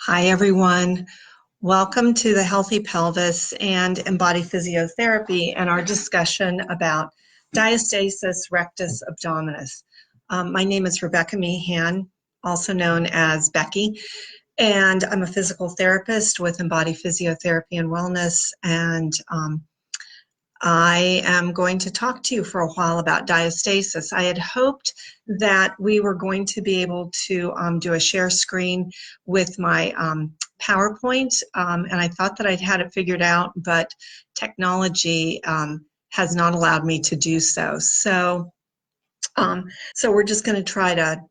Hi, everyone. Welcome to the Healthy Pelvis and Embodied Physiotherapy and our discussion about Diatasis Rectus Abdominus. My name is Rebecca Meehan, also known as Becky, and I'm a physical therapist with Embodied Physiotherapy and Wellness, and I am going to talk to you for a while about diastasis. I had hoped that we were going to be able to do a share screen with my PowerPoint, and I thought that I'd had it figured out, but technology has not allowed me to do so. So we're just going to try to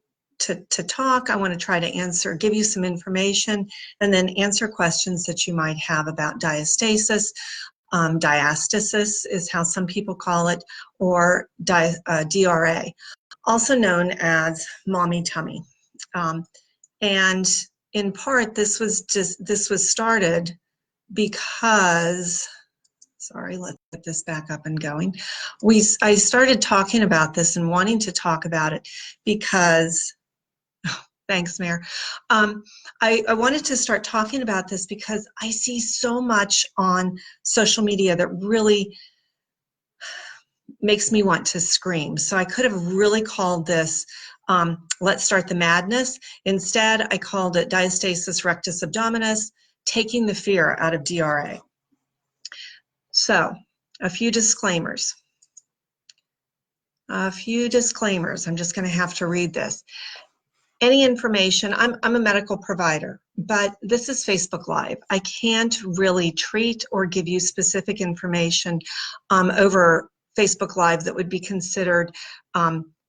talk. I want to try to give you some information, and then answer questions that you might have about diastasis. Diastasis is how some people call it, or DRA, also known as mommy tummy. And in part, this was started because, sorry, let's get this back up and going. I started talking about this and wanting to talk about it because, thanks, Mayor. I wanted to start talking about this because I see so much on social media that really makes me want to scream. So I could have really called this Let's Start the Madness. Instead, I called it Diatasis Rectus Abdominus, taking the fear out of DRA. So, a few disclaimers. I'm just going to have to read this. Any information, I'm a medical provider, but this is Facebook Live. I can't really treat or give you specific information over Facebook Live that would be considered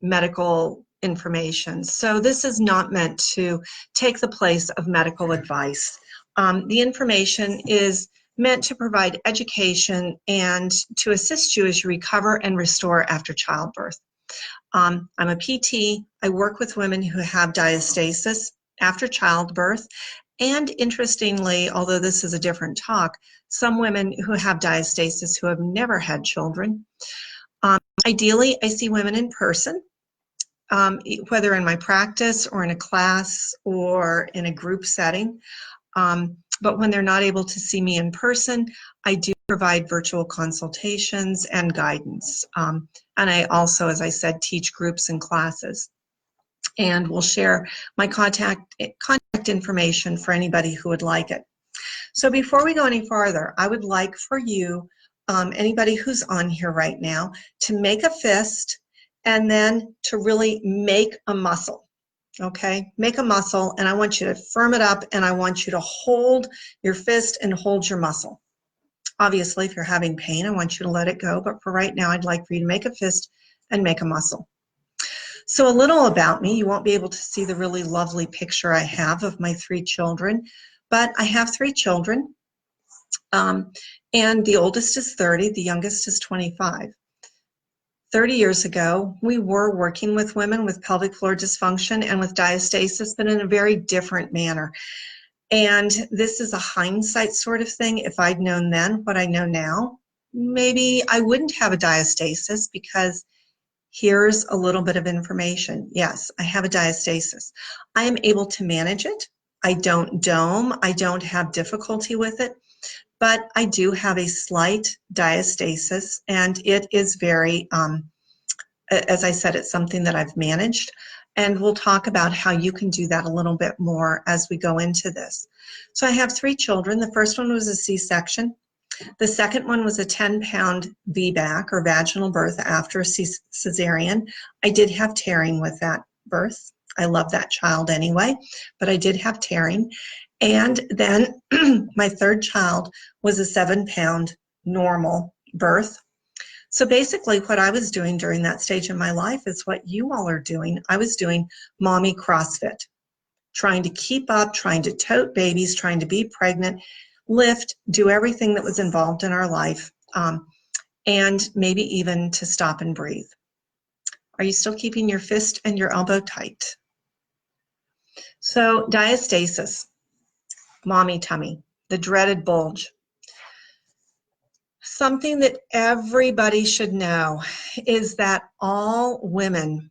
medical information. So this is not meant to take the place of medical advice. The information is meant to provide education and to assist you as you recover and restore after childbirth. I'm a PT. I work with women who have diastasis after childbirth, and interestingly, although this is a different talk, some women who have diastasis who have never had children. Ideally, I see women in person, whether in my practice or in a class or in a group setting. But when they're not able to see me in person, I do provide virtual consultations and guidance. And I also, as I said, teach groups and classes. And we'll share my contact information for anybody who would like it. So before we go any farther, I would like for you, anybody who's on here right now, to make a fist and then to really make a muscle. Okay, make a muscle, and I want you to firm it up, and I want you to hold your fist and hold your muscle. Obviously, if you're having pain, I want you to let it go, but for right now, I'd like for you to make a fist and make a muscle. So a little about me. You won't be able to see the really lovely picture I have of my 3 children, but I have 3 children, and the oldest is 30, the youngest is 25. 30 years ago, we were working with women with pelvic floor dysfunction and with diastasis, but in a very different manner. And this is a hindsight sort of thing. If I'd known then what I know now, maybe I wouldn't have a diastasis, because here's a little bit of information. Yes, I have a diastasis. I am able to manage it. I don't dome. I don't have difficulty with it. But I do have a slight diastasis, and it is very, as I said, it's something that I've managed. And we'll talk about how you can do that a little bit more as we go into this. So I have 3 children. The first one was a C-section. The second one was a 10-pound VBAC, or vaginal birth, after a cesarean. I did have tearing with that birth. I love that child anyway, but I did have tearing. And then my third child was a 7-pound normal birth. So basically what I was doing during that stage in my life is what you all are doing. I was doing mommy CrossFit, trying to keep up, trying to tote babies, trying to be pregnant, lift, do everything that was involved in our life, and maybe even to stop and breathe. Are you still keeping your fist and your elbow tight? So diastasis, mommy tummy, the dreaded bulge. Something that everybody should know is that all women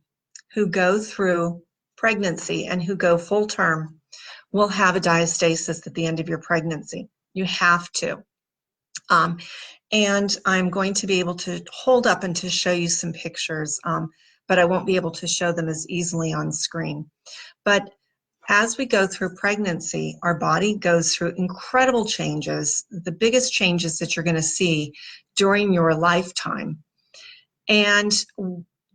who go through pregnancy and who go full term will have a diastasis at the end of your pregnancy. You have to. And I'm going to be able to hold up and to show you some pictures, but I won't be able to show them as easily on screen. But as we go through pregnancy, our body goes through incredible changes, the biggest changes that you're going to see during your lifetime. And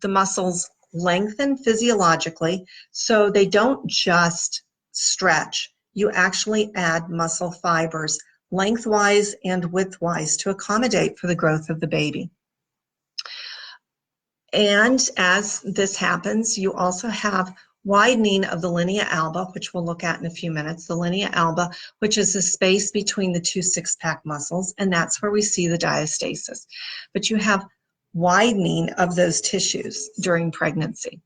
the muscles lengthen physiologically, so they don't just stretch. You actually add muscle fibers lengthwise and widthwise to accommodate for the growth of the baby. And as this happens, you also have widening of the linea alba, which we'll look at in a few minutes. The linea alba, which is the space between the two six-pack muscles, and that's where we see the diastasis. But you have widening of those tissues during pregnancy.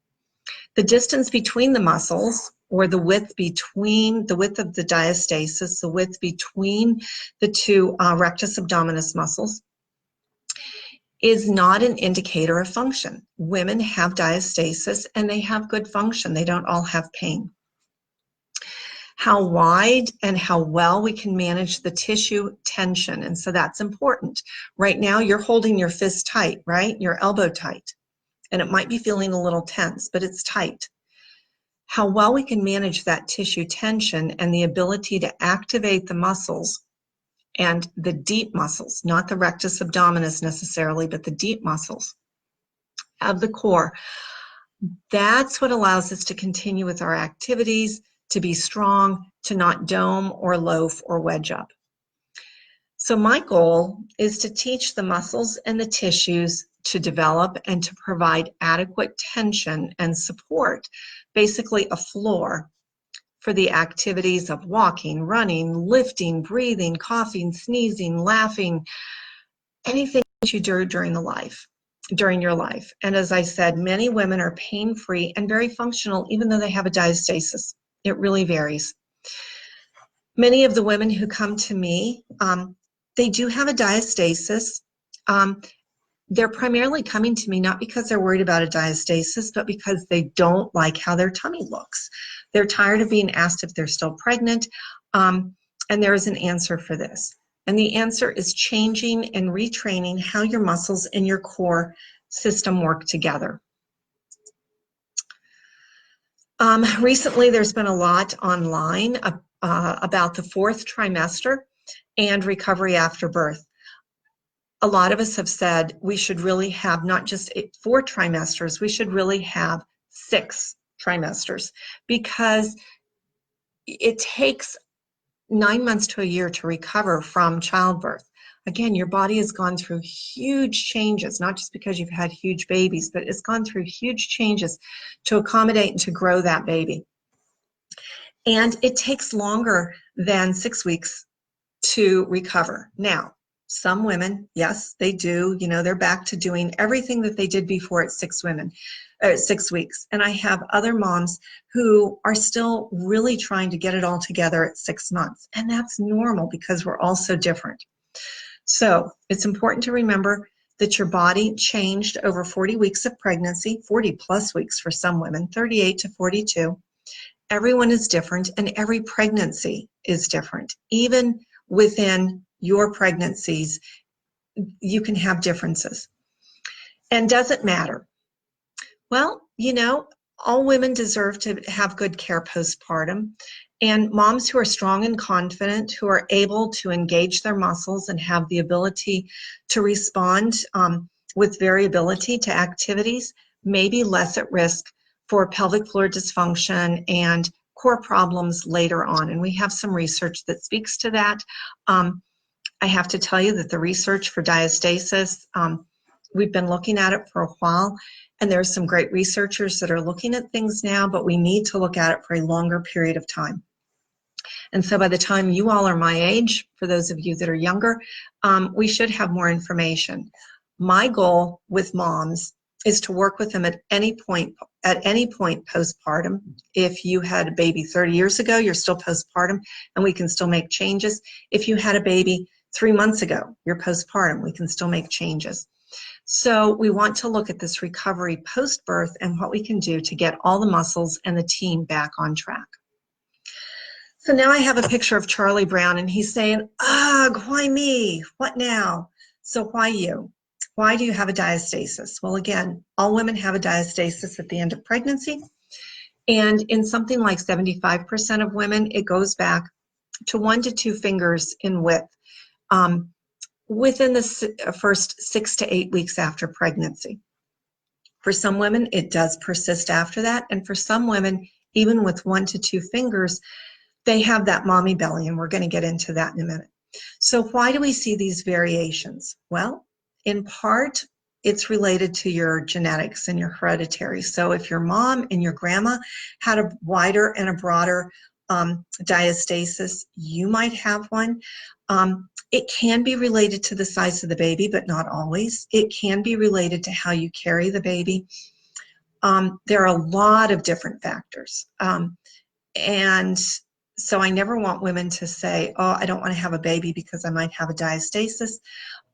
The distance between the muscles, or the width of the diastasis, the width between the two rectus abdominis muscles, is not an indicator of function. Women have diastasis and they have good function. They don't all have pain. How wide and how well we can manage the tissue tension, and so that's important. Right now you're holding your fist tight, right? Your elbow tight, and it might be feeling a little tense, but it's tight. How well we can manage that tissue tension and the ability to activate the muscles, and the deep muscles, not the rectus abdominis necessarily, but the deep muscles of the core. That's what allows us to continue with our activities, to be strong, to not dome or loaf or wedge up. So my goal is to teach the muscles and the tissues to develop and to provide adequate tension and support, basically a floor for the activities of walking, running, lifting, breathing, coughing, sneezing, laughing, anything that you do during your life. And as I said, many women are pain-free and very functional even though they have a diastasis. It really varies. Many of the women who come to me, they do have a diastasis. They're primarily coming to me not because they're worried about a diastasis, but because they don't like how their tummy looks. They're tired of being asked if they're still pregnant, and there is an answer for this. And the answer is changing and retraining how your muscles and your core system work together. Recently, there's been a lot online about the 4th trimester and recovery after birth. A lot of us have said we should really have not just 4 trimesters, we should really have 6 trimesters, because it takes 9 months to a year to recover from childbirth. Again, your body has gone through huge changes, not just because you've had huge babies, but it's gone through huge changes to accommodate and to grow that baby. And it takes longer than 6 weeks to recover. Now, some women, yes, they do. You know, they're back to doing everything that they did before at 6 weeks. And I have other moms who are still really trying to get it all together at 6 months. And that's normal because we're all so different. So it's important to remember that your body changed over 40 weeks of pregnancy, 40 plus weeks for some women, 38 to 42. Everyone is different, and every pregnancy is different. Even within your pregnancies, you can have differences. And does it matter? Well, you know, all women deserve to have good care postpartum. And moms who are strong and confident, who are able to engage their muscles and have the ability to respond with variability to activities, may be less at risk for pelvic floor dysfunction and core problems later on. And we have some research that speaks to that. I have to tell you that the research for diastasis, we've been looking at it for a while, and there's some great researchers that are looking at things now, but we need to look at it for a longer period of time. And so by the time you all are my age, for those of you that are younger, we should have more information. My goal with moms is to work with them at any point postpartum. If you had a baby 30 years ago, you're still postpartum, and we can still make changes. If you had a baby 3 months ago, you're postpartum, we can still make changes. So we want to look at this recovery post-birth and what we can do to get all the muscles and the team back on track. So now I have a picture of Charlie Brown, and he's saying, ugh, why me? What now? So why you? Why do you have a diastasis? Well, again, all women have a diastasis at the end of pregnancy. And in something like 75% of women, it goes back to 1 to 2 fingers in width within the first 6 to 8 weeks after pregnancy. For some women, it does persist after that. And for some women, even with 1 to 2 fingers, they have that mommy belly, and we're going to get into that in a minute. So why do we see these variations? Well, in part, it's related to your genetics and your hereditary. So if your mom and your grandma had a wider and a broader diastasis, you might have one. It can be related to the size of the baby, but not always. It can be related to how you carry the baby. There are a lot of different factors. And so I never want women to say, oh, I don't want to have a baby because I might have a diastasis,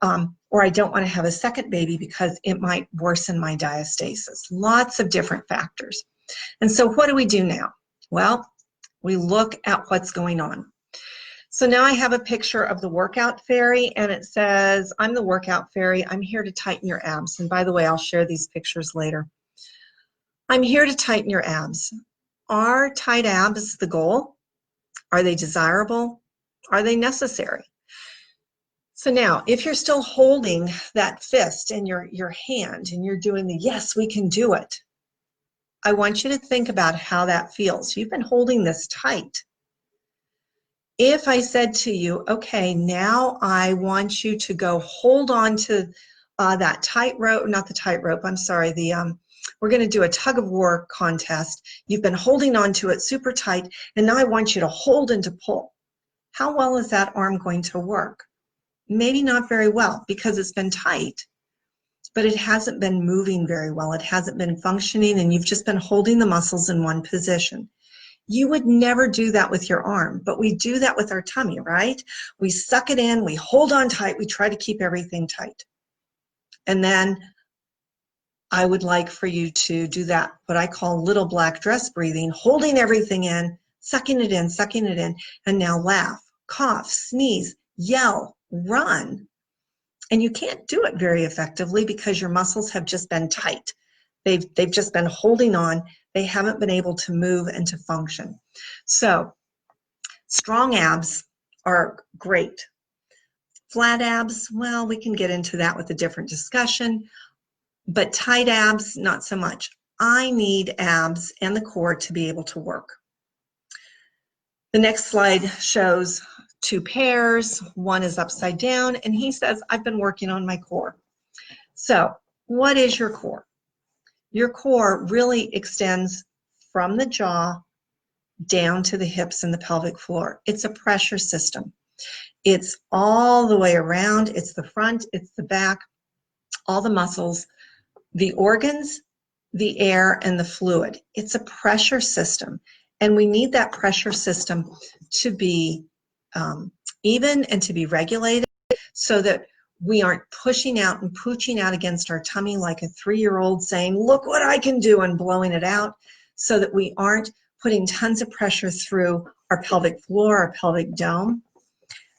or I don't want to have a second baby because it might worsen my diastasis. Lots of different factors. And so what do we do now? Well, we look at what's going on. So now I have a picture of the workout fairy, and it says, I'm the workout fairy. I'm here to tighten your abs. And by the way, I'll share these pictures later. I'm here to tighten your abs. Are tight abs the goal? Are they desirable? Are they necessary? So now, if you're still holding that fist in your hand and you're doing the yes, we can do it, I want you to think about how that feels. You've been holding this tight. If I said to you, okay, now I want you to go hold on to that tightrope, not the tightrope, I'm sorry, we're going to do a tug of war contest. You've been holding on to it super tight, and now I want you to hold and to pull. How well is that arm going to work? Maybe not very well because it's been tight, but it hasn't been moving very well. It hasn't been functioning, and you've just been holding the muscles in one position. You would never do that with your arm, but we do that with our tummy, right? We suck it in, we hold on tight, we try to keep everything tight. And then I would like for you to do that, what I call little black dress breathing, holding everything in, sucking it in, and now laugh, cough, sneeze, yell, run. And you can't do it very effectively because your muscles have just been tight. They've just been holding on. They haven't been able to move and to function. So strong abs are great. Flat abs, well, we can get into that with a different discussion, but tight abs, not so much. I need abs and the core to be able to work. The next slide shows 2 pairs. One is upside down, and he says, I've been working on my core. So what is your core? Your core really extends from the jaw down to the hips and the pelvic floor. It's a pressure system. It's all the way around. It's the front, it's the back, all the muscles, the organs, the air, and the fluid. It's a pressure system, and we need that pressure system to be even and to be regulated so that we aren't pushing out and pooching out against our tummy like a 3-year-old saying, look what I can do, and blowing it out, so that we aren't putting tons of pressure through our pelvic floor, our pelvic dome.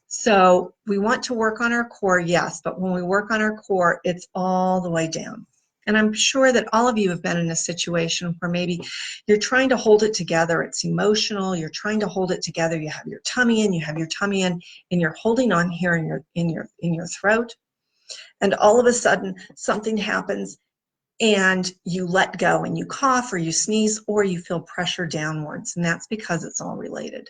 So we want to work on our core, yes, but when we work on our core, it's all the way down. And I'm sure that all of you have been in a situation where maybe you're trying to hold it together. It's emotional. You're trying to hold it together. You have your tummy in, and you're holding on here in your throat. And all of a sudden, something happens, and you let go, and you cough, or you sneeze, or you feel pressure downwards, and that's because it's all related.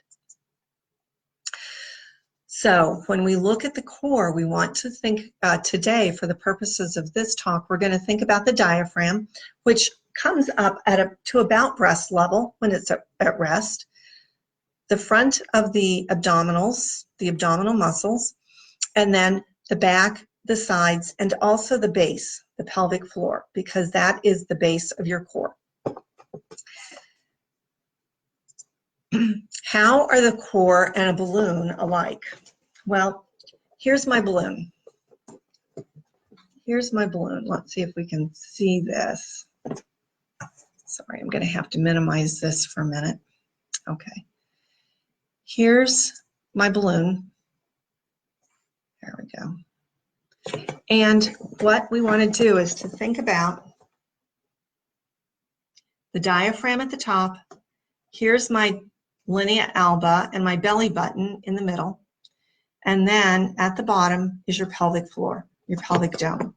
So when we look at the core, we want to think today, for the purposes of this talk, we're going to think about the diaphragm, which comes up to about breast level when it's at rest, the front of the abdominals, the abdominal muscles, and then the back, the sides, and also the base, the pelvic floor, because that is the base of your core. How are the core and a balloon alike? Well, here's my balloon. Here's my balloon. Let's see if we can see this. Sorry, I'm going to have to minimize this for a minute. Okay. Here's my balloon. There we go. And what we want to do is to think about the diaphragm at the top. Here's my linea alba and my belly button in the middle. And then at the bottom is your pelvic floor, your pelvic dome.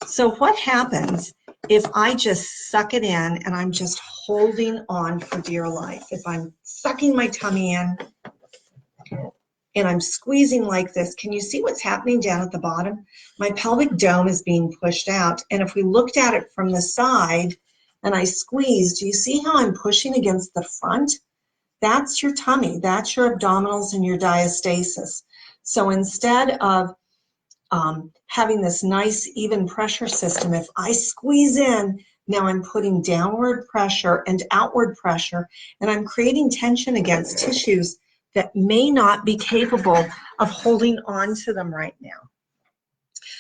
So what happens if I just suck it in and I'm just holding on for dear life? If I'm sucking my tummy in and I'm squeezing like this, can you see what's happening down at the bottom? My pelvic dome is being pushed out. And if we looked at it from the side and I squeeze, do you see how I'm pushing against the front? That's your tummy. That's your abdominals and your diastasis. So instead of having this nice even pressure system, if I squeeze in, now I'm putting downward pressure and outward pressure, and I'm creating tension against tissues that may not be capable of holding on to them right now.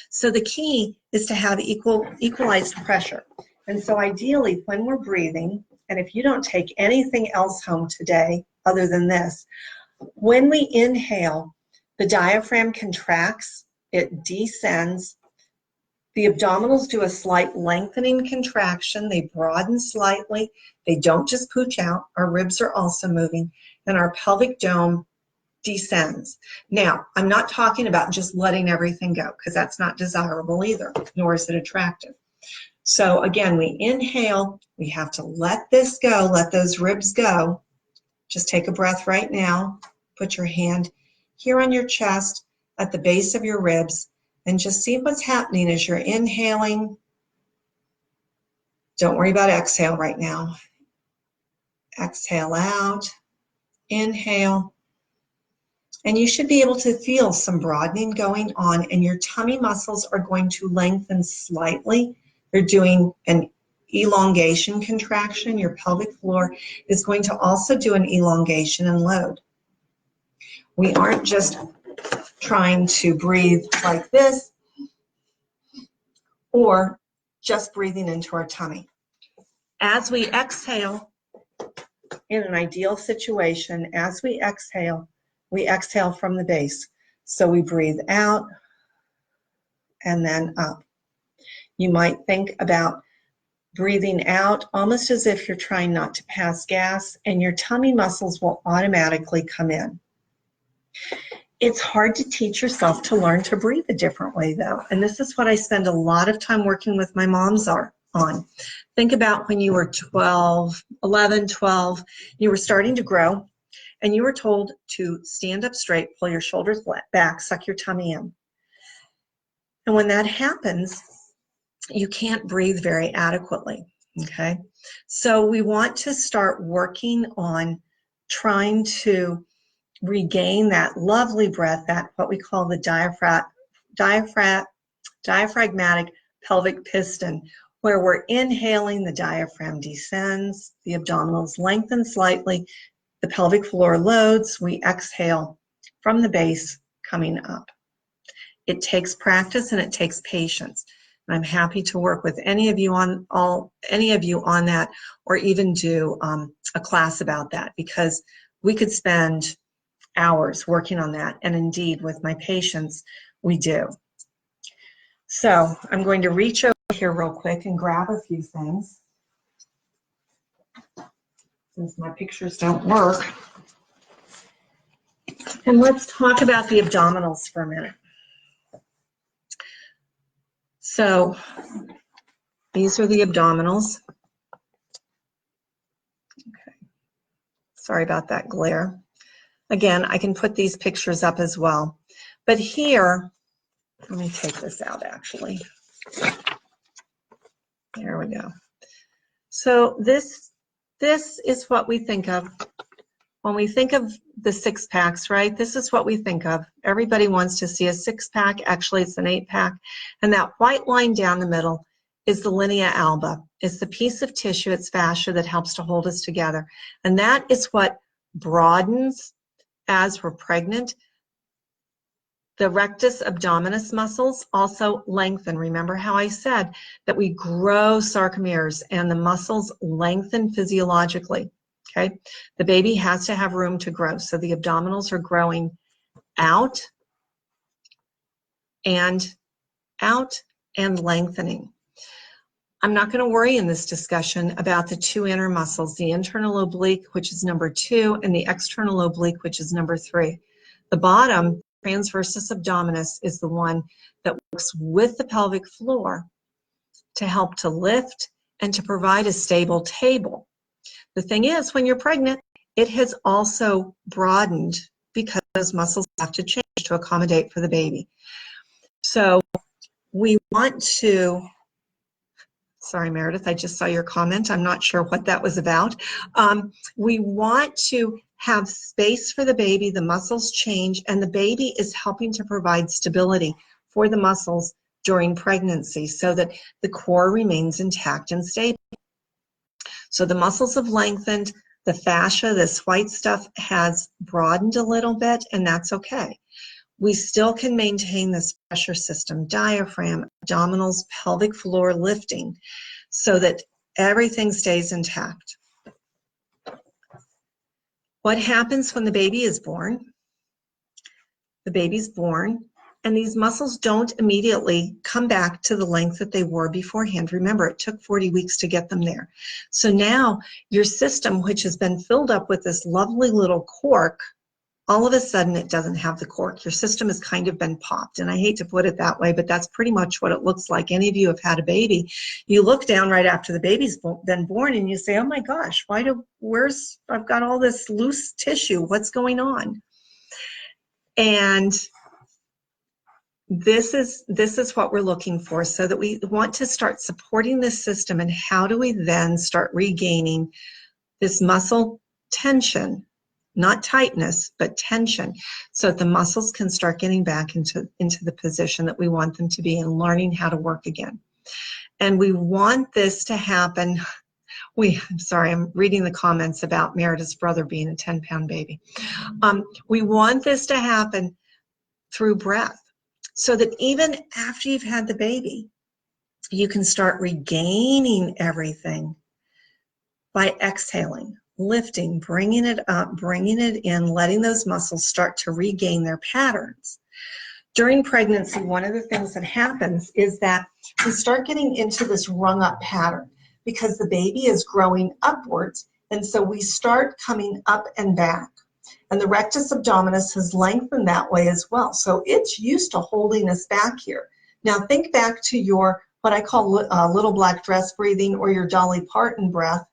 So the key is to have equalized pressure. And so ideally when we're breathing, and if you don't take anything else home today other than this, when we inhale, the diaphragm contracts, it descends. The abdominals do a slight lengthening contraction. They broaden slightly. They don't just pooch out. Our ribs are also moving, and our pelvic dome descends. Now, I'm not talking about just letting everything go, because that's not desirable either, nor is it attractive. So again, we inhale, we have to let this go, let those ribs go. Just take a breath right now. Put your hand here on your chest at the base of your ribs and just see what's happening as you're inhaling. Don't worry about exhale right now. Exhale out, inhale. And you should be able to feel some broadening going on, and your tummy muscles are going to lengthen slightly. They're doing an elongation contraction. Your pelvic floor is going to also do an elongation and load. We aren't just trying to breathe like this or just breathing into our tummy. As we exhale, in an ideal situation, as we exhale from the base. So we breathe out and then up. You might think about breathing out almost as if you're trying not to pass gas, and your tummy muscles will automatically come in. It's hard to teach yourself to learn to breathe a different way though, and this is what I spend a lot of time working with my moms on. Think about when you were 11, 12, you were starting to grow, and you were told to stand up straight, pull your shoulders back, suck your tummy in. And when that happens, you can't breathe very adequately, okay? So we want to start working on trying to regain that lovely breath, that what we call the diaphragmatic pelvic piston, where we're inhaling, the diaphragm descends, the abdominals lengthen slightly, the pelvic floor loads, we exhale from the base coming up. It takes practice and it takes patience. And I'm happy to work with any of you on that, or even do a class about that, because we could spend hours working on that, and indeed with my patients we do. So I'm going to reach over here real quick and grab a few things since my pictures don't work. And let's talk about the abdominals for a minute. So these are the abdominals. Okay. Sorry about that glare. Again, I can put these pictures up as well. But here, let me take this out actually. There we go. So this is what we think of when we think of the six packs, right? This is what we think of. Everybody wants to see a six pack. Actually, it's an 8-pack. And that white line down the middle is the linea alba. It's the piece of tissue, it's fascia that helps to hold us together. And that is what broadens as we're pregnant. The rectus abdominis muscles also lengthen. Remember how I said that we grow sarcomeres and the muscles lengthen physiologically, okay? The baby has to have room to grow. So the abdominals are growing out and out and lengthening. I'm not going to worry in this discussion about the two inner muscles, the internal oblique, which is number 2, and the external oblique, which is number 3. The bottom, transversus abdominis, is the one that works with the pelvic floor to help to lift and to provide a stable table. The thing is, when you're pregnant, it has also broadened because those muscles have to change to accommodate for the baby. So we want to, sorry Meredith, I just saw your comment. I'm not sure what that was about. We want to have space for the baby, the muscles change, and the baby is helping to provide stability for the muscles during pregnancy so that the core remains intact and stable. So the muscles have lengthened, the fascia, this white stuff, has broadened a little bit, and that's okay. We still can maintain this pressure system, diaphragm, abdominals, pelvic floor lifting, so that everything stays intact. What happens when the baby is born? The baby's born, and these muscles don't immediately come back to the length that they were beforehand. Remember, it took 40 weeks to get them there. So now your system, which has been filled up with this lovely little cork, all of a sudden it doesn't have the cork. Your system has kind of been popped, and I hate to put it that way, but that's pretty much what it looks like. Any of you have had a baby, you look down right after the baby's been born and you say, oh my gosh, I've got all this loose tissue, what's going on? And this is what we're looking for, so that we want to start supporting this system. And how do we then start regaining this muscle tension, not tightness, but tension, so that the muscles can start getting back into the position that we want them to be and learning how to work again. And we want this to happen. I'm sorry, I'm reading the comments about Meredith's brother being a 10-pound baby. We want this to happen through breath, so that even after you've had the baby, you can start regaining everything by exhaling, lifting, bringing it up, bringing it in, letting those muscles start to regain their patterns. During pregnancy, one of the things that happens is that we start getting into this rung up pattern because the baby is growing upwards, and so we start coming up and back. And the rectus abdominis has lengthened that way as well. So it's used to holding us back here. Now think back to your, what I call little black dress breathing, or your Dolly Parton breath,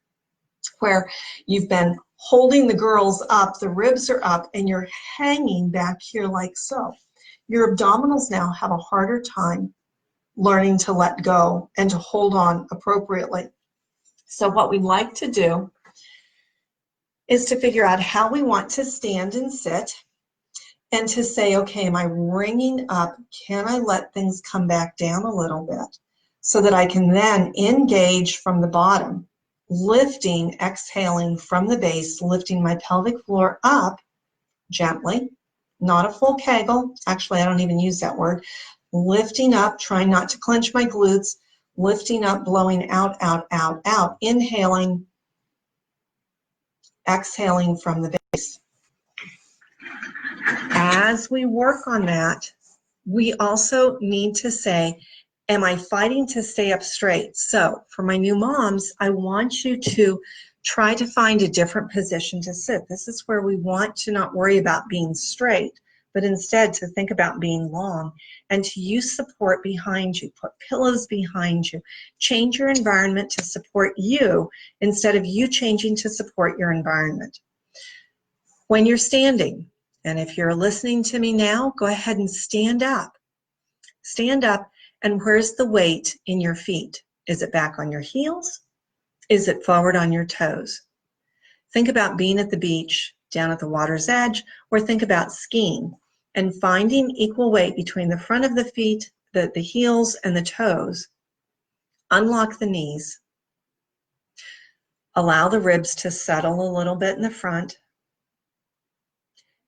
where you've been holding the girls up, the ribs are up, and you're hanging back here like so. Your abdominals now have a harder time learning to let go and to hold on appropriately. So what we like to do is to figure out how we want to stand and sit, and to say, okay, am I ringing up? Can I let things come back down a little bit so that I can then engage from the bottom, lifting, exhaling from the base, lifting my pelvic floor up gently, not a full kegel. Actually, I don't even use that word. Lifting up, trying not to clench my glutes, lifting up, blowing out, out, out, out, inhaling, exhaling from the base. As we work on that, we also need to say, am I fighting to stay up straight? So for my new moms, I want you to try to find a different position to sit. This is where we want to not worry about being straight, but instead to think about being long, and to use support behind you. Put pillows behind you. Change your environment to support you instead of you changing to support your environment. When you're standing, and if you're listening to me now, go ahead and stand up. Stand up, and where's the weight in your feet? Is it back on your heels? Is it forward on your toes? Think about being at the beach, down at the water's edge, or think about skiing and finding equal weight between the front of the feet, the heels, and the toes. Unlock the knees. Allow the ribs to settle a little bit in the front.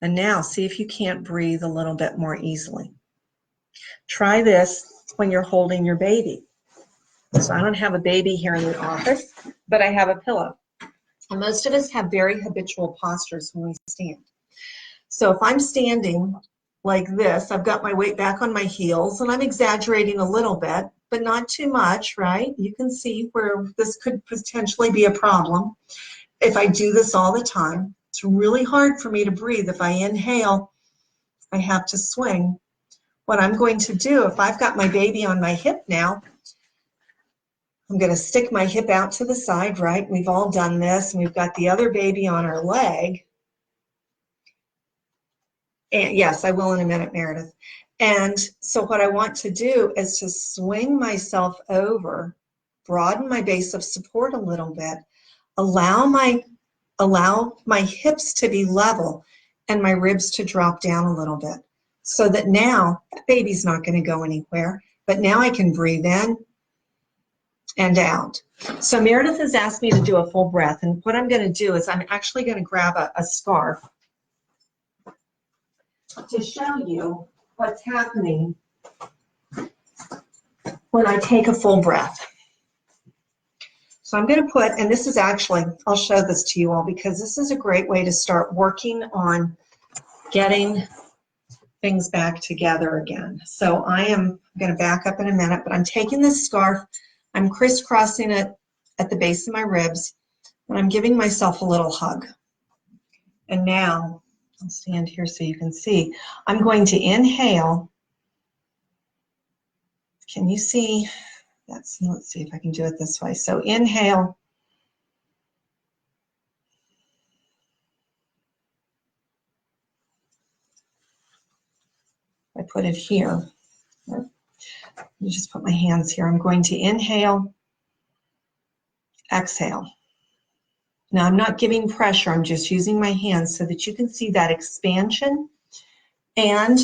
And now see if you can't breathe a little bit more easily. Try this when you're holding your baby. So I don't have a baby here in the office, but I have a pillow. And most of us have very habitual postures when we stand. So if I'm standing like this, I've got my weight back on my heels, and I'm exaggerating a little bit, but not too much, right? You can see where this could potentially be a problem if I do this all the time. It's really hard for me to breathe. If I inhale, I have to swing. What I'm going to do, if I've got my baby on my hip now, I'm going to stick my hip out to the side, right? We've all done this, and we've got the other baby on our leg. And yes, I will in a minute, Meredith. And so what I want to do is to swing myself over, broaden my base of support a little bit, allow my hips to be level and my ribs to drop down a little bit, so that now that baby's not going to go anywhere, but now I can breathe in and out. So Meredith has asked me to do a full breath, and what I'm going to do is I'm actually going to grab a scarf to show you what's happening when I take a full breath. So I'm going to put, and this is actually, I'll show this to you all because this is a great way to start working on getting things back together again. So I am going to back up in a minute, but I'm taking this scarf, I'm crisscrossing it at the base of my ribs, and I'm giving myself a little hug. And now, I'll stand here so you can see, I'm going to inhale. Can you see? Let's see if I can do it this way. So inhale. I put it here. Let me just put my hands here. I'm going to inhale, exhale. Now I'm not giving pressure, I'm just using my hands so that you can see that expansion. And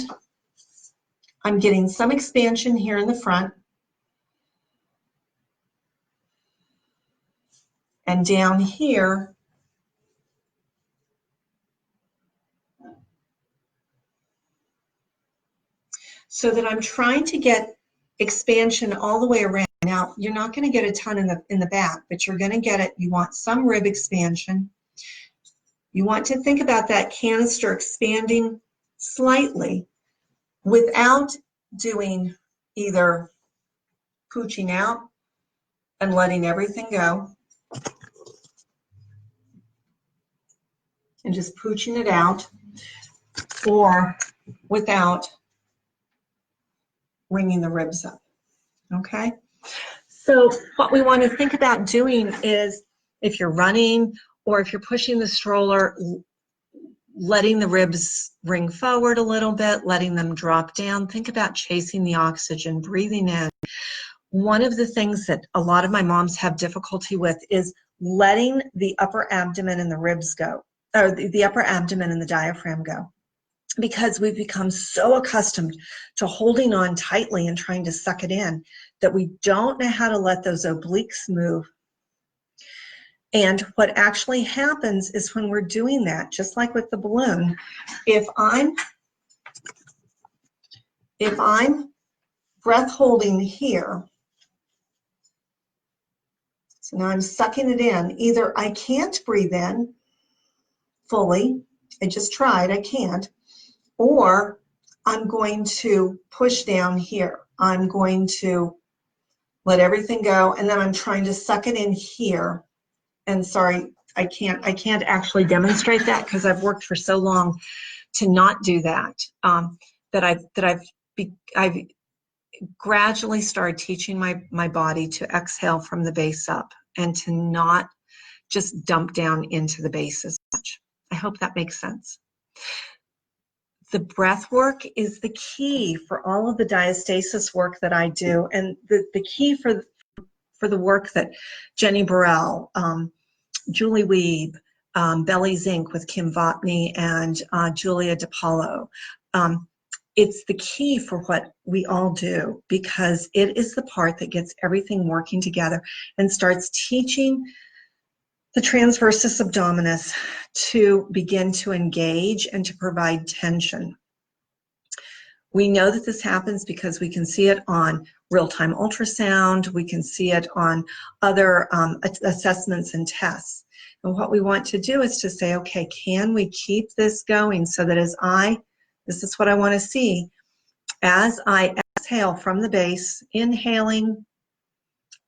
I'm getting some expansion here in the front. And down here, so that I'm trying to get expansion all the way around. Now, you're not going to get a ton in the back, but you're going to get it. You want some rib expansion. You want to think about that canister expanding slightly without doing either pooching out and letting everything go, and just pooching it out, or without bringing the ribs up, okay? So what we want to think about doing is, if you're running or if you're pushing the stroller, letting the ribs ring forward a little bit, letting them drop down. Think about chasing the oxygen, breathing in. One of the things that a lot of my moms have difficulty with is letting the upper abdomen and the ribs go, or the upper abdomen and the diaphragm go, because we've become so accustomed to holding on tightly and trying to suck it in that we don't know how to let those obliques move. And what actually happens is when we're doing that, just like with the balloon, if I'm breath holding here, so now I'm sucking it in, either I can't breathe in fully, I just tried, I can't, or I'm going to push down here. I'm going to let everything go, and then I'm trying to suck it in here. And sorry, I can't actually demonstrate that because I've worked for so long to not do that. I've gradually started teaching my body to exhale from the base up and to not just dump down into the base as much. I hope that makes sense. The breath work is the key for all of the diastasis work that I do, and the key for the work that Jenny Burrell, Julie Wiebe, Belly's Inc. with Kim Vopney, and Julia DiPaolo. It's the key for what we all do, because it is the part that gets everything working together and starts teaching the transversus abdominis to begin to engage and to provide tension. We know that this happens because we can see it on real-time ultrasound, we can see it on other assessments and tests. And what we want to do is to say, okay, can we keep this going so that this is what I want to see, as I exhale from the base, inhaling,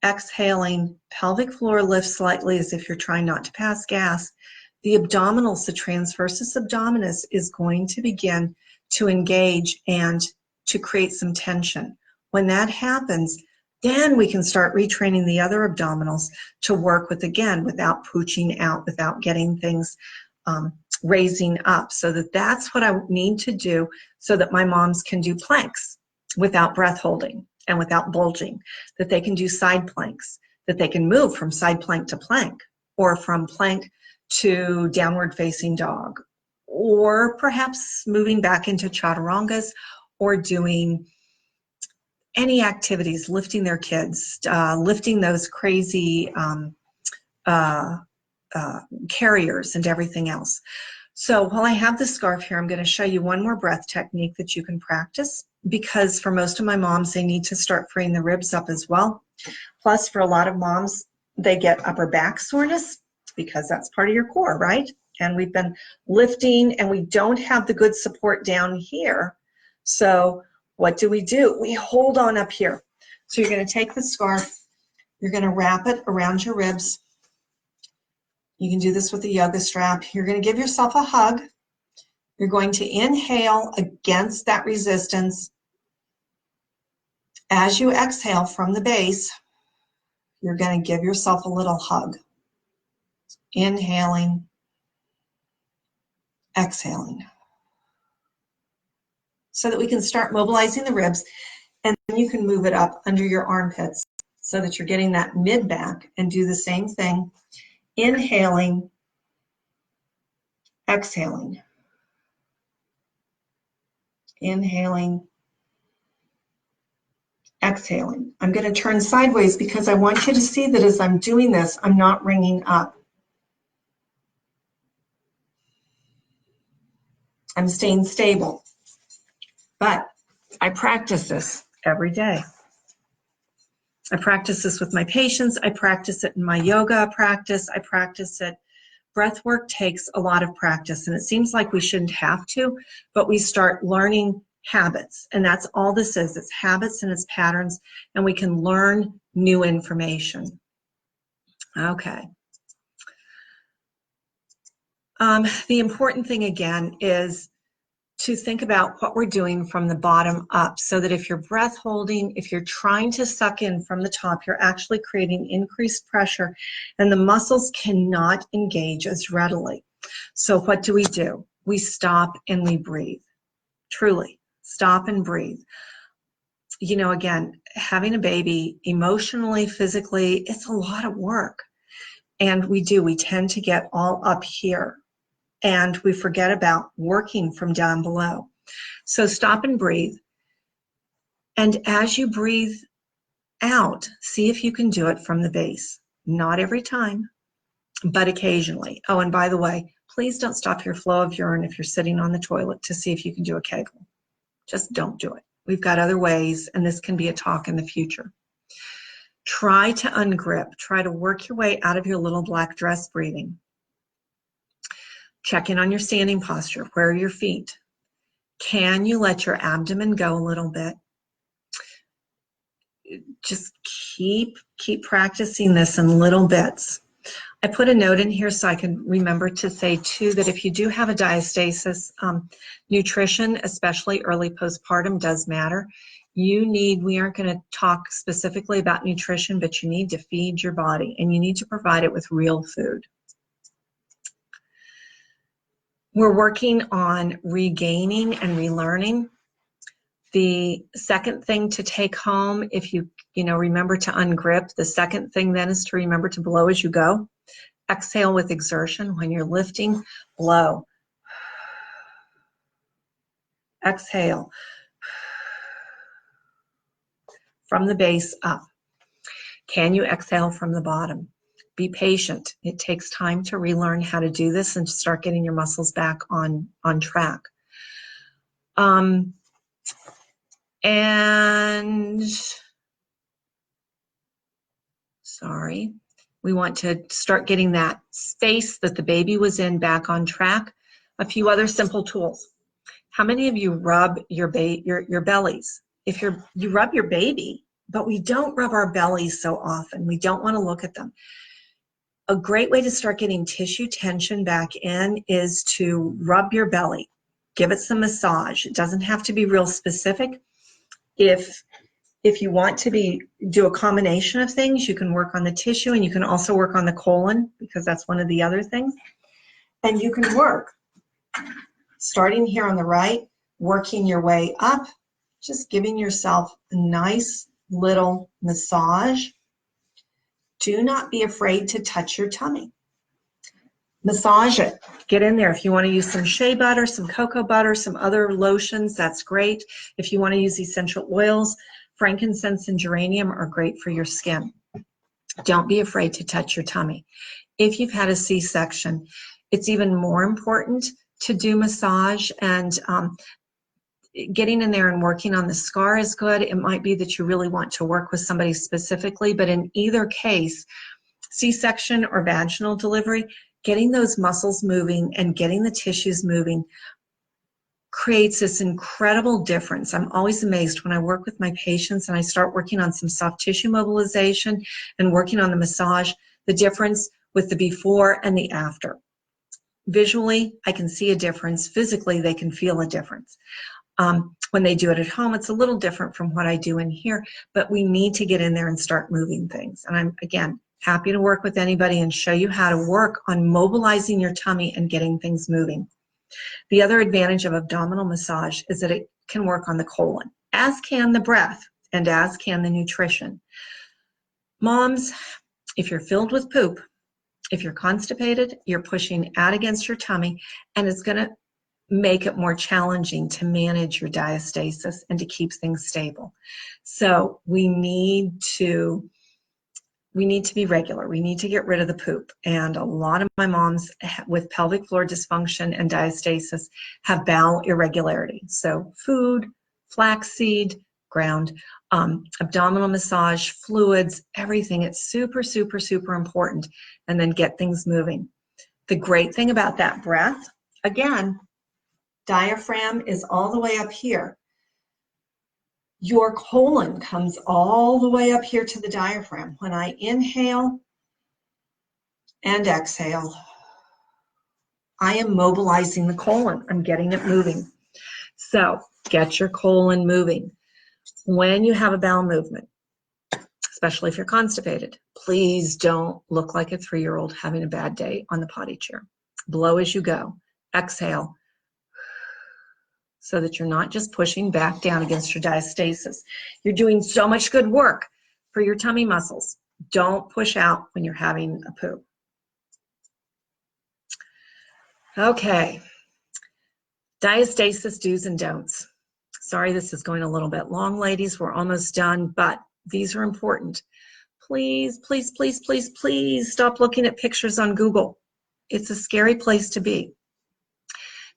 exhaling, pelvic floor lifts slightly as if you're trying not to pass gas. The abdominals, the transversus abdominis, is going to begin to engage and to create some tension. When that happens, then we can start retraining the other abdominals to work with, again, without pooching out, without getting things raising up. So that's what I need to do so that my moms can do planks without breath holding and without bulging, that they can do side planks, that they can move from side plank to plank, or from plank to downward facing dog, or perhaps moving back into chaturangas, or doing any activities, lifting their kids, lifting those crazy carriers and everything else. So while I have the scarf here, I'm going to show you one more breath technique that you can practice, because for most of my moms, they need to start freeing the ribs up as well. Plus, for a lot of moms, they get upper back soreness because that's part of your core, right? And we've been lifting and we don't have the good support down here. So what do? We hold on up here. So you're going to take the scarf, you're going to wrap it around your ribs. You can do this with a yoga strap. You're going to give yourself a hug. You're going to inhale against that resistance. As you exhale from the base, you're going to give yourself a little hug. Inhaling, exhaling. So that we can start mobilizing the ribs, and then you can move it up under your armpits so that you're getting that mid back, and do the same thing. Inhaling, exhaling. Inhaling, exhaling. I'm going to turn sideways because I want you to see that as I'm doing this, I'm not ringing up. I'm staying stable. But I practice this every day. I practice this with my patients. I practice it in my yoga practice. I practice it. Breath work takes a lot of practice, and it seems like we shouldn't have to, but we start learning habits, and that's all this is. It's habits and it's patterns, and we can learn new information. Okay. The important thing, again, is to think about what we're doing from the bottom up, so that if you're breath holding, if you're trying to suck in from the top, you're actually creating increased pressure, and the muscles cannot engage as readily. So what do? We stop and we breathe. Truly, stop and breathe. You know, again, having a baby, emotionally, physically, it's a lot of work. And we tend to get all up here, and we forget about working from down below. So stop and breathe. And as you breathe out, see if you can do it from the base. Not every time, but occasionally. Oh, and by the way, please don't stop your flow of urine if you're sitting on the toilet to see if you can do a Kegel. Just don't do it. We've got other ways, and this can be a talk in the future. Try to ungrip. Try to work your way out of your little black dress breathing. Check in on your standing posture. Where are your feet? Can you let your abdomen go a little bit? Just keep practicing this in little bits. I put a note in here so I can remember to say too that if you do have a diastasis, nutrition, especially early postpartum, does matter. We aren't going to talk specifically about nutrition, but you need to feed your body, and you need to provide it with real food. We're working on regaining and relearning. The second thing to take home, if you remember to ungrip, the second thing then is to remember to blow as you go. Exhale with exertion. When you're lifting, blow. Exhale. From the base up. Can you exhale from the bottom? Be patient. It takes time to relearn how to do this and to start getting your muscles back on track. And sorry. We want to start getting that space that the baby was in back on track. A few other simple tools. How many of you rub your bellies? If you rub your baby, but we don't rub our bellies so often. We don't want to look at them. A great way to start getting tissue tension back in is to rub your belly. Give it some massage. It doesn't have to be real specific. If you want to do a combination of things, you can work on the tissue and you can also work on the colon, because that's one of the other things. And you can work, starting here on the right, working your way up, just giving yourself a nice little massage. Do not be afraid to touch your tummy. Massage it. Get in there. If you want to use some shea butter, some cocoa butter, some other lotions, that's great. If you want to use essential oils, frankincense and geranium are great for your skin. Don't be afraid to touch your tummy. If you've had a C-section, it's even more important to do massage, and getting in there and working on the scar is good. It might be that you really want to work with somebody specifically, but in either case, C-section or vaginal delivery, getting those muscles moving and getting the tissues moving creates this incredible difference. I'm always amazed when I work with my patients and I start working on some soft tissue mobilization and working on the massage, the difference with the before and the after. Visually, I can see a difference. Physically, they can feel a difference. When they do it at home, it's a little different from what I do in here, but we need to get in there and start moving things. And I'm, again, happy to work with anybody and show you how to work on mobilizing your tummy and getting things moving. The other advantage of abdominal massage is that it can work on the colon, as can the breath and as can the nutrition. Moms, if you're filled with poop, if you're constipated, you're pushing out against your tummy, and it's going to make it more challenging to manage your diastasis and to keep things stable. So we need to be regular. We need to get rid of the poop. And a lot of my moms with pelvic floor dysfunction and diastasis have bowel irregularity. So food, flaxseed, ground, abdominal massage, fluids, everything. It's super, super, super important. And then get things moving. The great thing about that breath, again, diaphragm is all the way up here. Your colon comes all the way up here to the diaphragm. When I inhale and exhale, I am mobilizing the colon. I'm getting it moving. So get your colon moving. When you have a bowel movement, especially if you're constipated, please don't look like a 3-year-old having a bad day on the potty chair. Blow as you go. Exhale, so that you're not just pushing back down against your diastasis. You're doing so much good work for your tummy muscles. Don't push out when you're having a poo. Okay, diastasis do's and don'ts. Sorry, this is going a little bit long, ladies. We're almost done, but these are important. Please, please, please, please, please stop looking at pictures on Google. It's a scary place to be.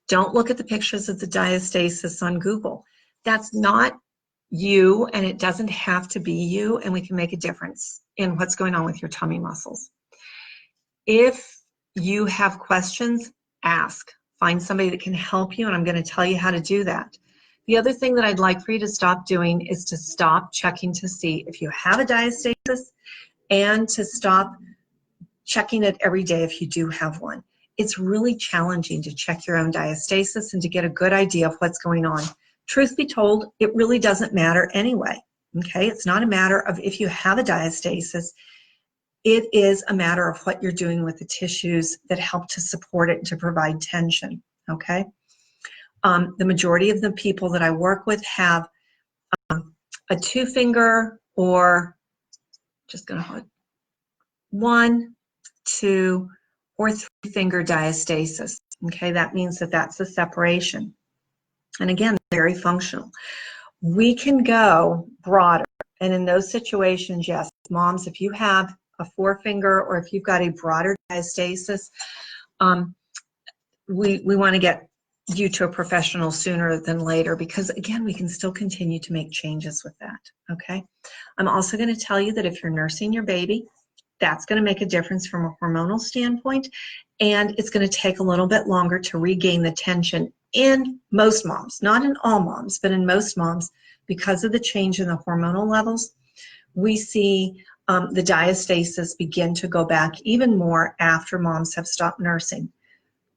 Don't look at the pictures of the diastasis on Google. That's not you, and it doesn't have to be you, and we can make a difference in what's going on with your tummy muscles. If you have questions, ask. Find somebody that can help you, and I'm going to tell you how to do that. The other thing that I'd like for you to stop doing is to stop checking to see if you have a diastasis, and to stop checking it every day if you do have one. It's really challenging to check your own diastasis and to get a good idea of what's going on. Truth be told, it really doesn't matter anyway, okay? It's not a matter of if you have a diastasis. It is a matter of what you're doing with the tissues that help to support it and to provide tension, okay? The majority of the people that I work with have a 2-finger or just gonna hold 1, 2, or 3-finger diastasis. Okay, that means that that's a separation. And again, very functional. We can go broader. And in those situations, yes, moms, if you have a 4-finger or if you've got a broader diastasis, we want to get you to a professional sooner than later, because again, we can still continue to make changes with that. Okay. I'm also going to tell you that if you're nursing your baby, That's going to make a difference from a hormonal standpoint, and it's going to take a little bit longer to regain the tension in most moms, not in all moms, but in most moms, because of the change in the hormonal levels. We see the diastasis begin to go back even more after moms have stopped nursing.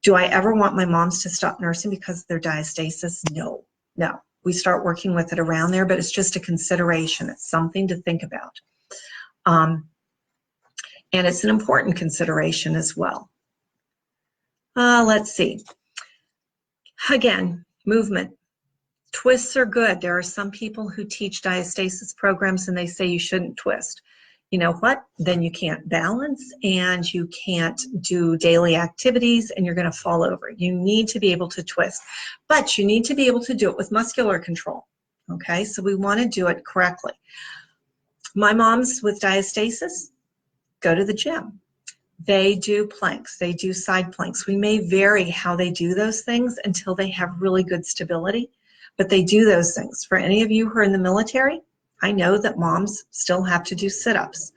Do I ever want my moms to stop nursing because of their diastasis? No, no. We start working with it around there, but it's just a consideration. It's something to think about. And it's an important consideration as well. Let's see. Again, movement. Twists are good. There are some people who teach diastasis programs and they say you shouldn't twist. You know what? Then you can't balance and you can't do daily activities and you're going to fall over. You need to be able to twist, but you need to be able to do it with muscular control. Okay, so we want to do it correctly. My moms with diastasis go to the gym. They do planks, they do side planks. We may vary how they do those things until they have really good stability, but they do those things. For any of you who are in the military, I know that moms still have to do sit-ups.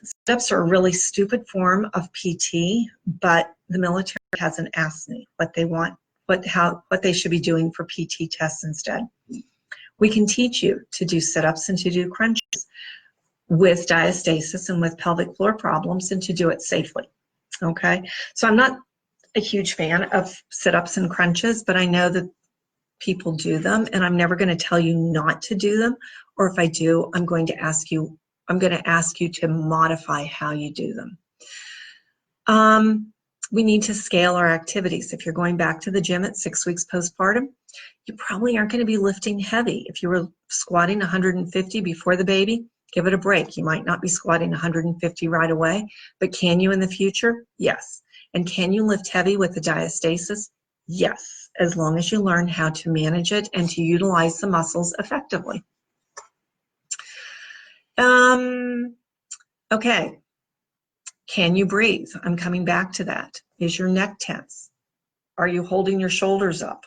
Sit-ups are a really stupid form of PT, but the military hasn't asked me what they want, what they should be doing for PT tests instead. We can teach you to do sit-ups and to do crunches with diastasis and with pelvic floor problems and to do it safely. Okay, so I'm not a huge fan of sit-ups and crunches, but I know that people do them, and I'm never going to tell you not to do them, or if I do, I'm going to ask you to modify how you do them. We need to scale our activities. If you're going back to the gym at 6 weeks postpartum, you probably aren't going to be lifting heavy. If you were squatting 150 before the baby, give it a break. You might not be squatting 150 right away, but can you in the future? Yes. And can you lift heavy with the diastasis? Yes, as long as you learn how to manage it and to utilize the muscles effectively. Okay, can you breathe? I'm coming back to that. Is your neck tense? Are you holding your shoulders up?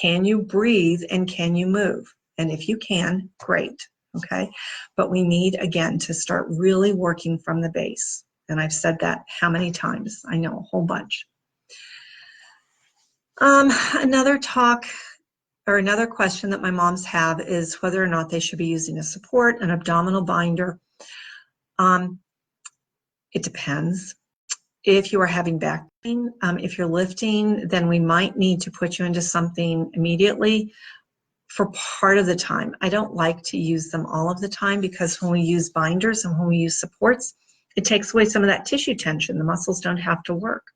Can you breathe and can you move? And if you can, great, okay? But we need, again, to start really working from the base. And I've said that how many times? I know, a whole bunch. Another question that my moms have is whether or not they should be using a support, an abdominal binder. It depends. If you are having back pain, if you're lifting, then we might need to put you into something immediately for part of the time. I don't like to use them all of the time because when we use binders and when we use supports, it takes away some of that tissue tension. The muscles don't have to work.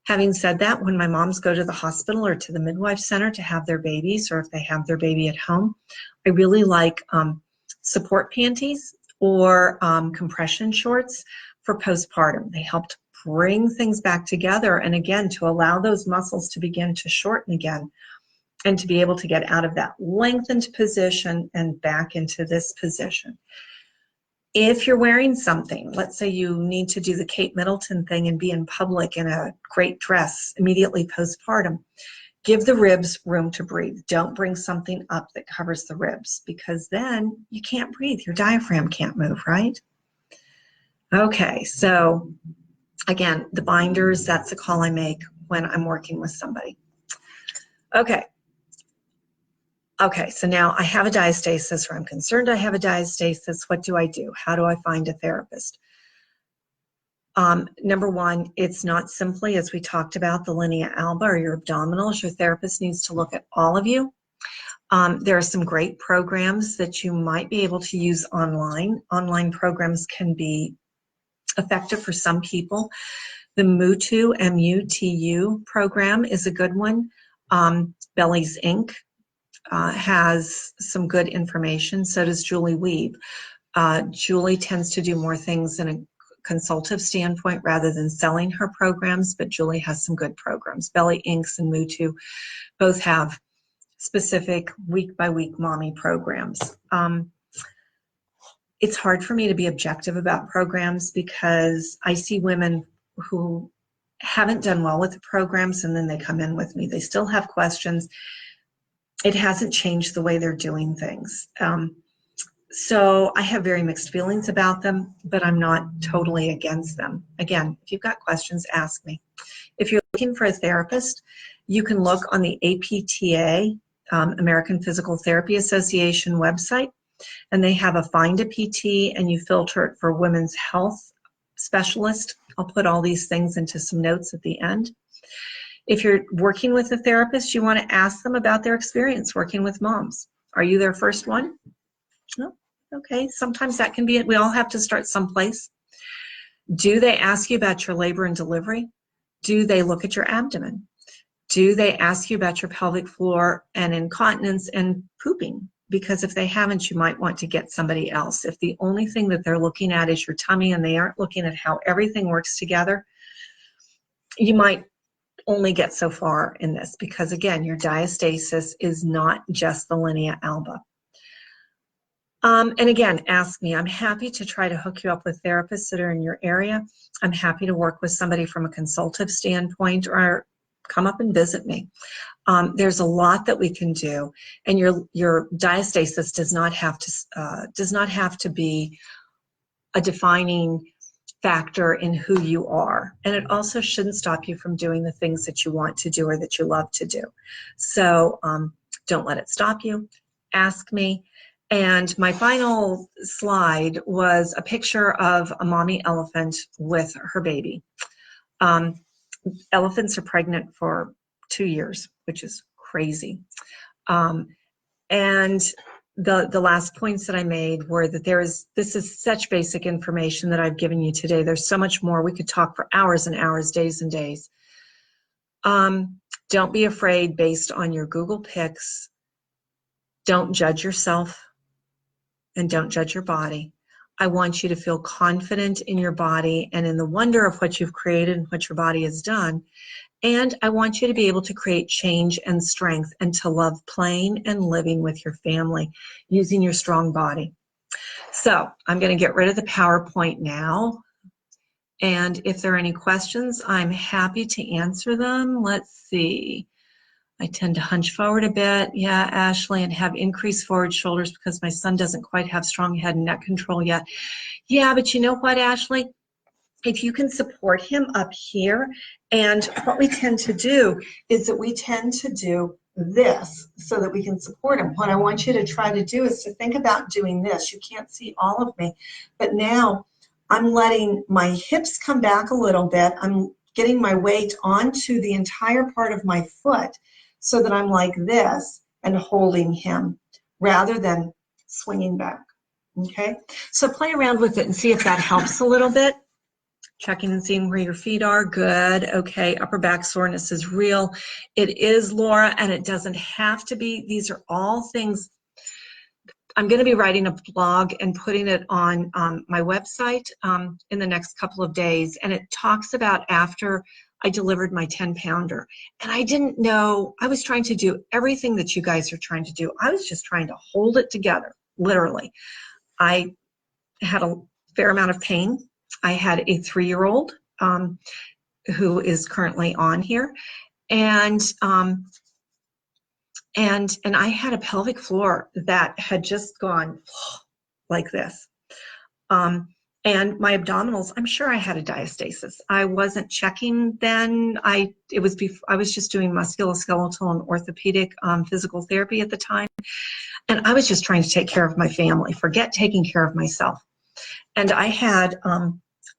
Having said that, when my moms go to the hospital or to the midwife center to have their babies, or if they have their baby at home, I really like support panties or compression shorts for postpartum. They help to bring things back together and again to allow those muscles to begin to shorten again and to be able to get out of that lengthened position and back into this position. If you're wearing something, let's say you need to do the Kate Middleton thing and be in public in a great dress immediately postpartum, give the ribs room to breathe. Don't bring something up that covers the ribs because then you can't breathe. Your diaphragm can't move, right? Okay, so again, the binders, that's a call I make when I'm working with somebody. Okay, so now I have a diastasis, or I'm concerned I have a diastasis. What do I do? How do I find a therapist? Number one, it's not simply, as we talked about, the linea alba or your abdominals. Your therapist needs to look at all of you. There are some great programs that you might be able to use online. Online programs can be effective for some people. The MUTU, M-U-T-U program is a good one. Belly's Inc. Has some good information. So does Julie Weeb. Julie tends to do more things in a consultative standpoint rather than selling her programs, but Julie has some good programs. Belly Inc. and MUTU both have specific week-by-week mommy programs. It's hard for me to be objective about programs because I see women who haven't done well with the programs and then they come in with me. They still have questions. It hasn't changed the way they're doing things. So I have very mixed feelings about them, but I'm not totally against them. Again, if you've got questions, ask me. If you're looking for a therapist, you can look on the APTA, American Physical Therapy Association website, and they have a Find a PT, and you filter it for women's health specialist. I'll put all these things into some notes at the end. If you're working with a therapist, you want to ask them about their experience working with moms. Are you their first one? No? Okay, sometimes that can be it. We all have to start someplace. Do they ask you about your labor and delivery? Do they look at your abdomen? Do they ask you about your pelvic floor and incontinence and pooping? Because if they haven't, you might want to get somebody else. If the only thing that they're looking at is your tummy and they aren't looking at how everything works together, you might only get so far in this, because again, your diastasis is not just the linea alba. And again, ask me. I'm happy to try to hook you up with therapists that are in your area. I'm happy to work with somebody from a consultative standpoint, or come up and visit me. There's a lot that we can do, and your diastasis does not have to be a defining factor in who you are, and it also shouldn't stop you from doing the things that you want to do or that you love to do. So don't let it stop you. Ask me. And my final slide was a picture of a mommy elephant with her baby. Elephants are pregnant for 2 years, which is crazy. And the last points that I made were that this is such basic information that I've given you today. There's so much more. We could talk for hours and hours, days and days. Don't be afraid based on your Google Pics. Don't judge yourself and don't judge your body. I want you to feel confident in your body and in the wonder of what you've created and what your body has done. And I want you to be able to create change and strength and to love playing and living with your family using your strong body. So I'm going to get rid of the PowerPoint now. And if there are any questions, I'm happy to answer them. Let's see. I tend to hunch forward a bit. Yeah, Ashley, and have increased forward shoulders because my son doesn't quite have strong head and neck control yet. Yeah, but you know what, Ashley? If you can support him up here, and what we tend to do is that we tend to do this so that we can support him. What I want you to try to do is to think about doing this. You can't see all of me, but now I'm letting my hips come back a little bit. I'm getting my weight onto the entire part of my foot so that I'm like this and holding him rather than swinging back. Okay, so play around with it and see if that helps a little bit. Checking and seeing where your feet are. Good. Okay, upper back soreness is real. It is, Laura, and it doesn't have to be. These are all things. I'm going to be writing a blog and putting it on my website in the next couple of days, and it talks about after I delivered my 10-pounder. And I didn't know, I was trying to do everything that you guys are trying to do. I was just trying to hold it together, literally. I had a fair amount of pain. I had a 3-year-old who is currently on here, and I had a pelvic floor that had just gone like this. And my abdominals, I'm sure I had a diastasis. I wasn't checking then. I was just doing musculoskeletal and orthopedic physical therapy at the time, and I was just trying to take care of my family, forget taking care of myself. And I had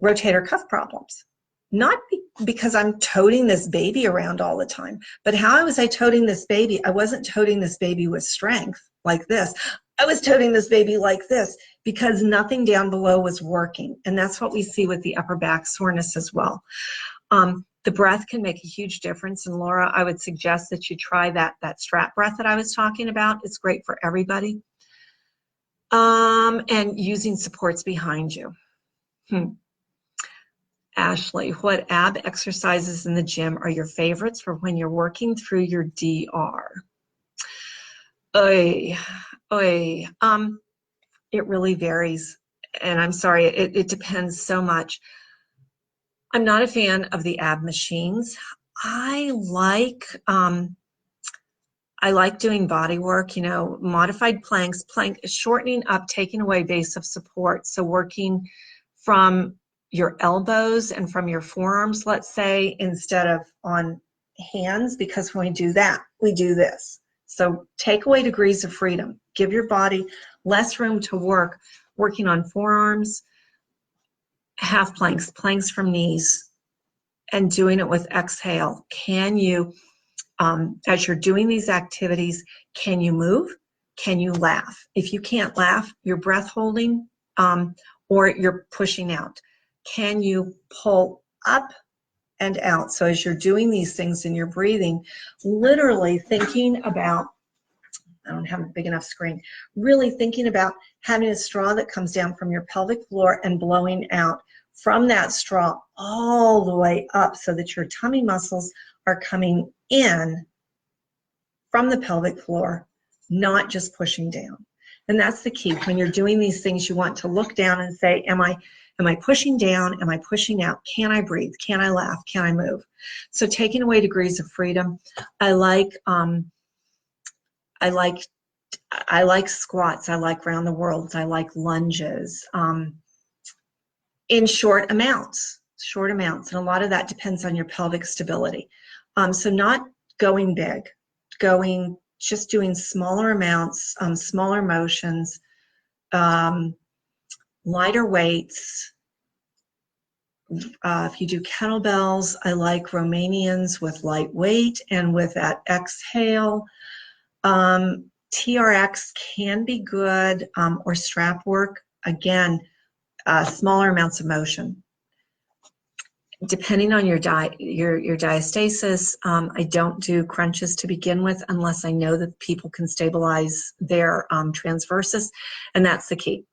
rotator cuff problems, not because I'm toting this baby around all the time, but how was I toting this baby? I wasn't toting this baby with strength like this. I was toting this baby like this because nothing down below was working. And that's what we see with the upper back soreness as well. The breath can make a huge difference. And Laura, I would suggest that you try that strap breath that I was talking about. It's great for everybody. And using supports behind you. Ashley, what ab exercises in the gym are your favorites for when you're working through your DR? It really varies, and I'm sorry, it depends so much. I'm not a fan of the ab machines. I like I like doing body work, you know, modified planks, plank, shortening up, taking away base of support. So working from your elbows and from your forearms, let's say, instead of on hands, because when we do that, we do this. So take away degrees of freedom. Give your body less room to work, working on forearms, half planks, planks from knees, and doing it with exhale. Can you, as you're doing these activities, can you move? Can you laugh? If you can't laugh, you're breath holding, or you're pushing out. Can you pull up and out? So as you're doing these things and you're breathing, literally thinking about, I don't have a big enough screen, really thinking about having a straw that comes down from your pelvic floor and blowing out from that straw all the way up so that your tummy muscles are coming in from the pelvic floor, not just pushing down. And that's the key. When you're doing these things, you want to look down and say, am I pushing down? Am I pushing out? Can I breathe? Can I laugh? Can I move? So taking away degrees of freedom. I like squats. I like round the worlds. I like lunges in short amounts. And a lot of that depends on your pelvic stability. So not going big, just doing smaller amounts, smaller motions, lighter weights. If you do kettlebells, I like Romanians with light weight and with that exhale. TRX can be good, or strap work. Again, smaller amounts of motion. Depending on your diastasis, I don't do crunches to begin with unless I know that people can stabilize their transversus, and that's the key.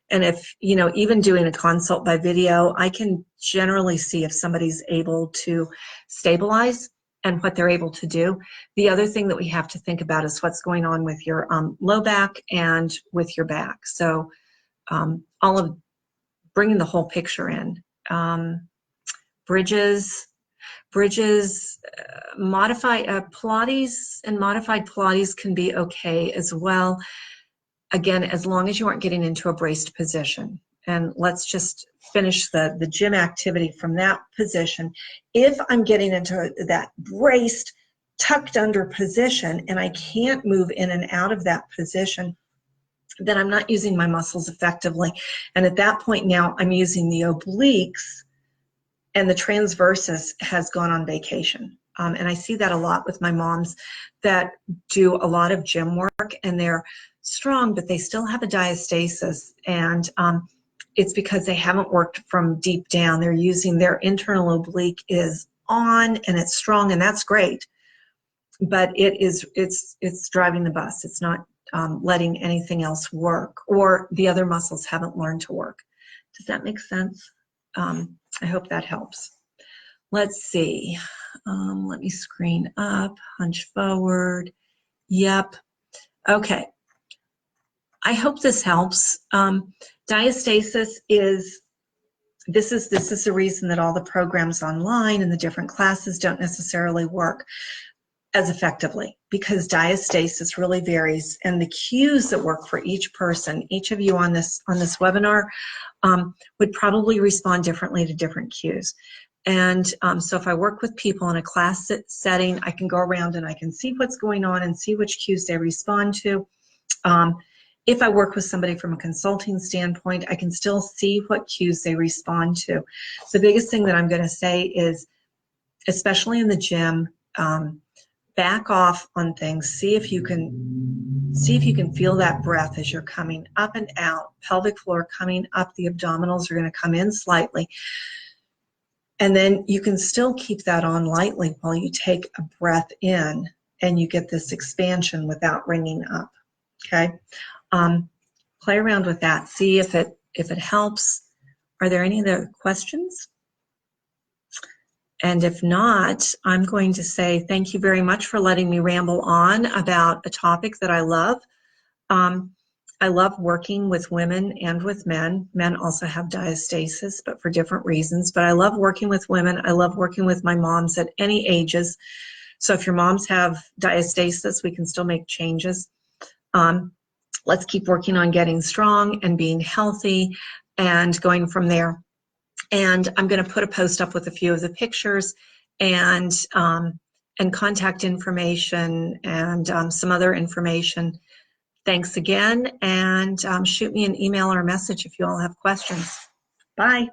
And if, you know, even doing a consult by video, I can generally see if somebody's able to stabilize and what they're able to do. The other thing that we have to think about is what's going on with your low back and with your back. So all of bringing the whole picture in. Bridges, modified Pilates and modified Pilates can be okay as well. Again, as long as you aren't getting into a braced position. And let's just finish the gym activity from that position. If I'm getting into that braced, tucked under position and I can't move in and out of that position, then I'm not using my muscles effectively. And at that point now, I'm using the obliques, and the transversus has gone on vacation. And I see that a lot with my moms that do a lot of gym work, and they're strong, but they still have a diastasis. And it's because they haven't worked from deep down. They're using their internal oblique is on, and it's strong, and that's great. But it's driving the bus. It's not letting anything else work, or the other muscles haven't learned to work. Does that make sense? I hope that helps. Let's see. Let me screen up, hunch forward. Yep. Okay. I hope this helps. Diastasis is the reason that all the programs online and the different classes don't necessarily work as effectively, because diastasis really varies, and the cues that work for each person, each of you on this webinar, would probably respond differently to different cues. And so if I work with people in a class setting, I can go around and I can see what's going on and see which cues they respond to. If I work with somebody from a consulting standpoint, I can still see what cues they respond to. The biggest thing that I'm going to say is, especially in the gym, back off on things. See if you can feel that breath as you're coming up and out. Pelvic floor coming up. The abdominals are going to come in slightly. And then you can still keep that on lightly while you take a breath in and you get this expansion without ringing up. Okay? Play around with that. See if it helps. Are there any other questions? And if not, I'm going to say thank you very much for letting me ramble on about a topic that I love. I love working with women and with men. Men also have diastasis, but for different reasons. But I love working with women. I love working with my moms at any ages. So if your moms have diastasis, we can still make changes. Let's keep working on getting strong and being healthy and going from there. And I'm going to put a post up with a few of the pictures and contact information and some other information. Thanks again, and shoot me an email or a message if you all have questions. Bye.